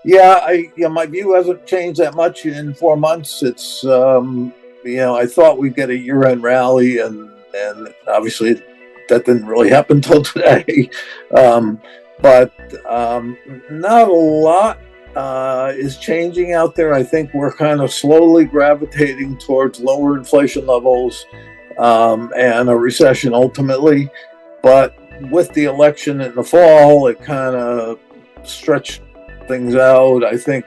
Yeah, my view hasn't changed that much in 4 months. It's I thought we'd get a year-end rally, and obviously that didn't really happen until today. um, but not a lot is changing out there. I think we're kind of slowly gravitating towards lower inflation levels and a recession ultimately. But with the election in the fall, it kind of stretched things out. I think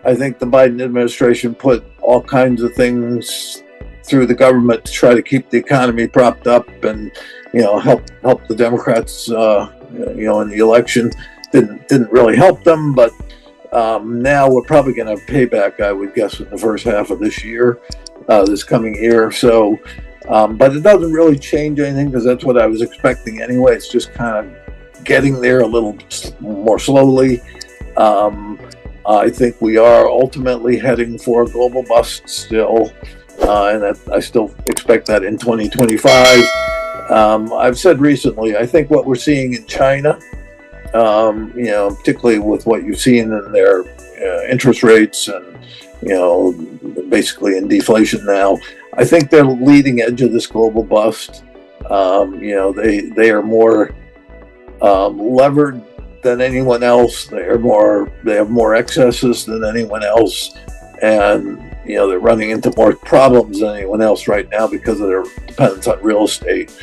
the Biden administration put all kinds of things through the government to try to keep the economy propped up and help the Democrats in the election. Didn't really help them, but now we're probably going to pay back, I would guess, in the first half of this year, this coming year. So, but it doesn't really change anything because that's what I was expecting anyway. It's just kind of getting there a little more slowly. I think we are ultimately heading for a global bust still, and that I still expect that in 2025. I've said recently, I think what we're seeing in China, particularly with what you've seen in their interest rates and, basically in deflation now, I think they're the leading edge of this global bust. They are more levered than anyone else. They have more excesses than anyone else, and they're running into more problems than anyone else right now because of their dependence on real estate.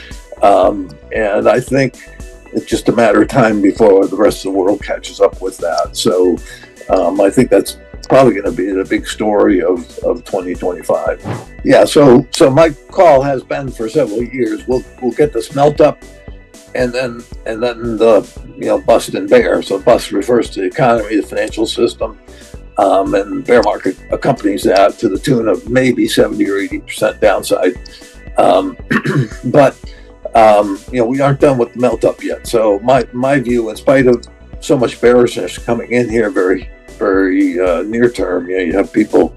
And I think it's just a matter of time before the rest of the world catches up with that. So I think that's probably going to be the big story of 2025. Yeah. So my call has been for several years. We'll get this melt up, and then the bust and bear. So bust refers to the economy, the financial system, and bear market accompanies that to the tune of maybe 70 or 80% downside. But we aren't done with the melt up yet. So my view, in spite of so much bearishness coming in here, very very near term, you have people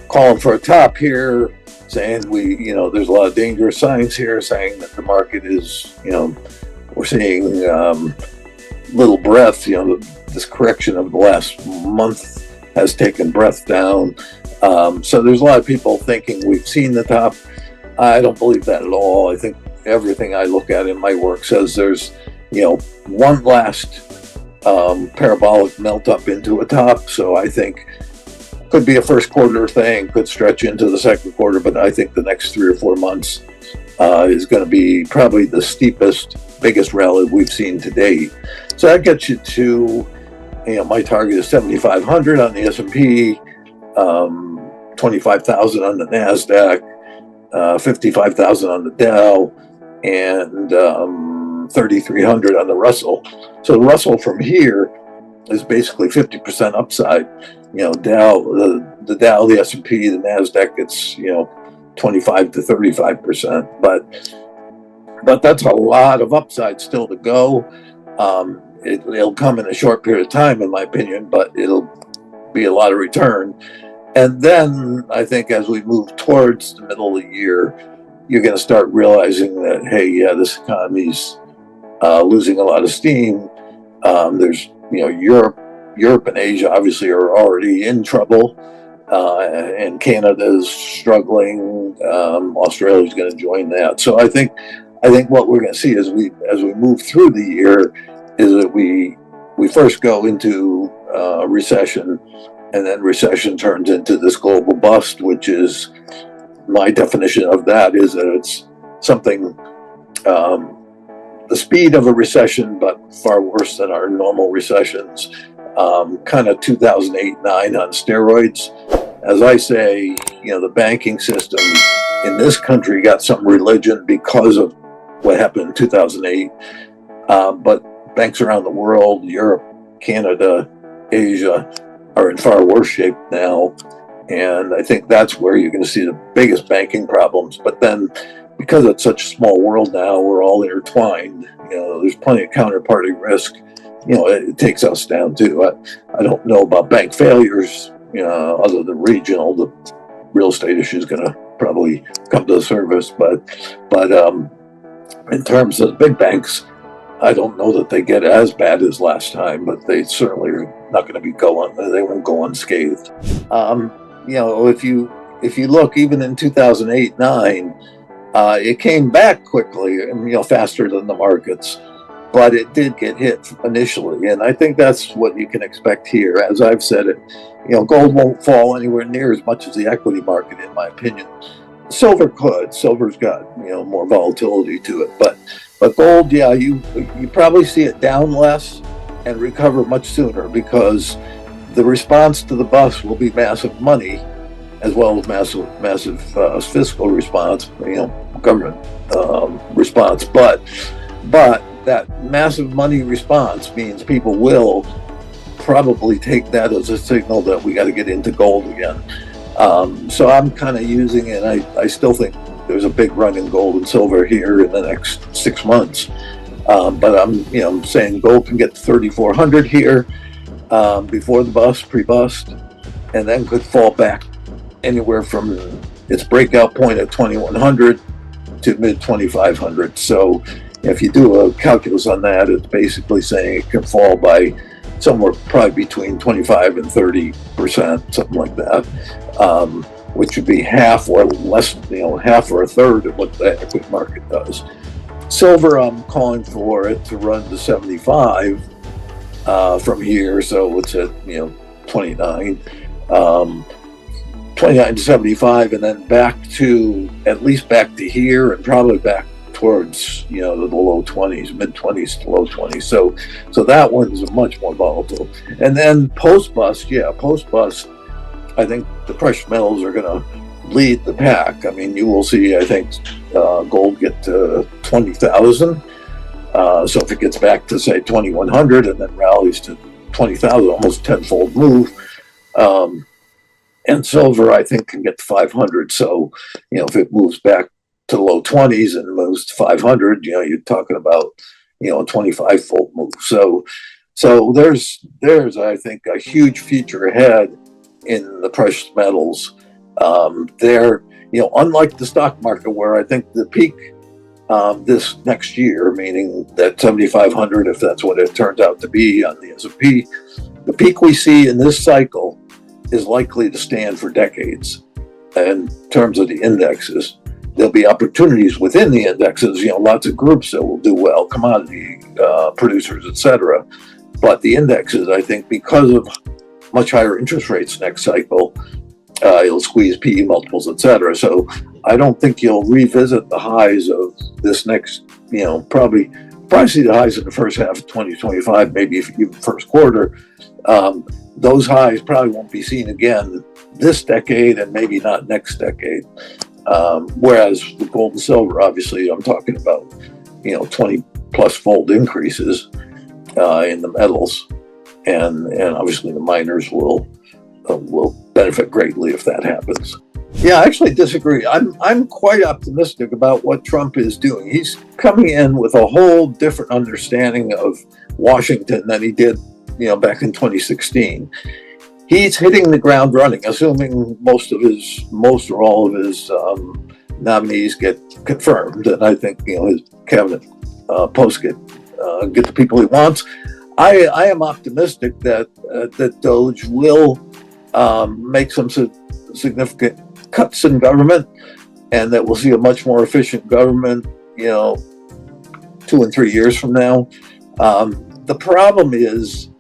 calling for a top here, saying there's a lot of dangerous signs here, saying that the market is we're seeing little breath. This correction of the last month has taken breath down. So there's a lot of people thinking we've seen the top. I don't believe that at all. I think everything I look at in my work says there's one last parabolic melt up into a top. So I think could be a first quarter thing, could stretch into the second quarter, but I think the next 3 or 4 months is going to be probably the steepest, biggest rally we've seen to date. So that gets you to, my target is 7,500 on the S&P, 25,000 on the NASDAQ, 55,000 on the Dow, and 3,300 on the Russell. So the Russell from here is basically 50% upside. Dow, the Dow, the S&P, the NASDAQ, it's 25 to 35%. But that's a lot of upside still to go. It'll come in a short period of time, in my opinion, but it'll be a lot of return. And then I think as we move towards the middle of the year, you're going to start realizing that, hey, yeah, this economy's losing a lot of steam. There's, Europe and Asia obviously are already in trouble, and Canada is struggling. Australia's going to join that. So I think what we're going to see as we move through the year is that we first go into recession, and then recession turns into this global bust, which is my definition of that is that it's something the speed of a recession, but far worse than our normal recessions. Kind of 2008-9 on steroids. As I say, the banking system in this country got some religion because of what happened in 2008. But banks around the world, Europe, Canada, Asia, are in far worse shape now. And I think that's where you're going to see the biggest banking problems. But then, because it's such a small world now, we're all intertwined. There's plenty of counterparty risk. It takes us down too. I don't know about bank failures, other than regional. The real estate issue is going to probably come to the surface. But in terms of big banks, I don't know that they get as bad as last time, but they certainly are not going to be going. They won't go unscathed. If you look, even in 2008-9, it came back quickly, faster than the markets, but it did get hit initially, and I think that's what you can expect here. As I've said it, gold won't fall anywhere near as much as the equity market, in my opinion. Silver could. Silver's got more volatility to it, but gold, you probably see it down less and recover much sooner, because the response to the bust will be massive money, as well as massive fiscal response, government response. But that massive money response means people will probably take that as a signal that we got to get into gold again. So I'm kind of using it. I still think there's a big run in gold and silver here in the next 6 months. But I'm saying gold can get to 3,400 here before the bust, pre-bust, and then could fall back anywhere from its breakout point at 2,100 to mid 2,500. So if you do a calculus on that, it's basically saying it can fall by somewhere probably between 25 and 30%, something like that, which would be half or less, half or a third of what the equity market does. Silver, I'm calling for it to run to 75 from here, so it's at 29. 29 to 75, and then back to at least back to here, and probably back towards the low 20s, mid 20s to low 20s. So that one's much more volatile. And then post bust, I think the precious metals are going to lead the pack. I mean, you will see, I think, gold get to 20,000. So if it gets back to say 2,100 and then rallies to 20,000, almost tenfold move. And silver, I think, can get to 500. So, if it moves back to the low 20s and moves to 500, you're talking about, a 25-fold move. So there's, I think, a huge future ahead in the precious metals. They're, unlike the stock market, where I think the peak this next year, meaning that 7,500, if that's what it turns out to be on the S&P, the peak we see in this cycle is likely to stand for decades. In terms of the indexes, there'll be opportunities within the indexes, lots of groups that will do well, commodity producers, etc. But the indexes, I think, because of much higher interest rates next cycle, it'll squeeze PE multiples, etc. So I don't think you'll revisit the highs of this next, probably see the highs in the first half of 2025, maybe even first quarter. Those highs probably won't be seen again this decade, and maybe not next decade. Whereas the gold and silver, obviously, I'm talking about 20 plus fold increases in the metals, and obviously the miners will benefit greatly if that happens. Yeah, I actually disagree. I'm quite optimistic about what Trump is doing. He's coming in with a whole different understanding of Washington than he did back in 2016. He's hitting the ground running, assuming most or all of his nominees get confirmed, and I think his cabinet posts get the people he wants. I am optimistic that Doge will make some significant cuts in government, and that we'll see a much more efficient government 2 and 3 years from now. The problem is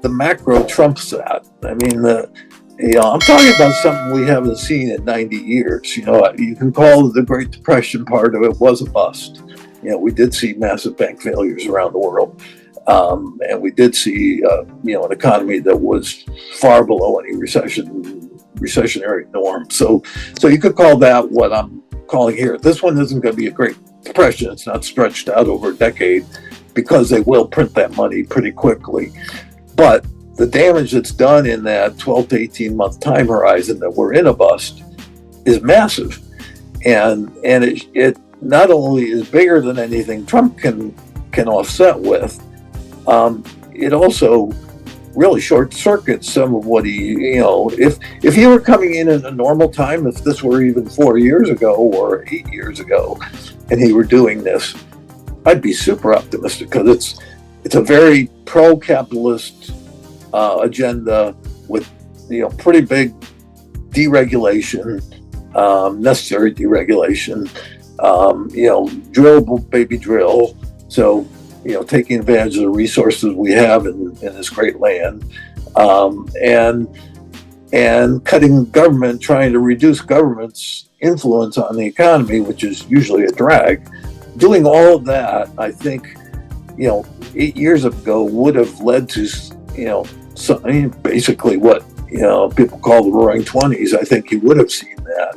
the macro trumps that. I mean, I'm talking about something we haven't seen in 90 years. You can call the Great Depression part of it was a bust. We did see massive bank failures around the world. And we did see, an economy that was far below any recessionary norm. So you could call that what I'm calling here. This one isn't going to be a Great Depression. It's not stretched out over a decade, because they will print that money pretty quickly. But the damage that's done in that 12 to 18 month time horizon that we're in a bust is massive. And it not only is bigger than anything Trump can offset with, it also really short circuits some of what he, if he were coming in a normal time, if this were even 4 years ago or 8 years ago, and he were doing this, I'd be super optimistic, because it's a very pro-capitalist agenda with, pretty big deregulation, necessary deregulation, drill, baby, drill. So, taking advantage of the resources we have in this great land, and cutting government, trying to reduce government's influence on the economy, which is usually a drag. Doing all of that, I think, 8 years ago would have led to, basically what, people call the roaring 20s. I think you would have seen that.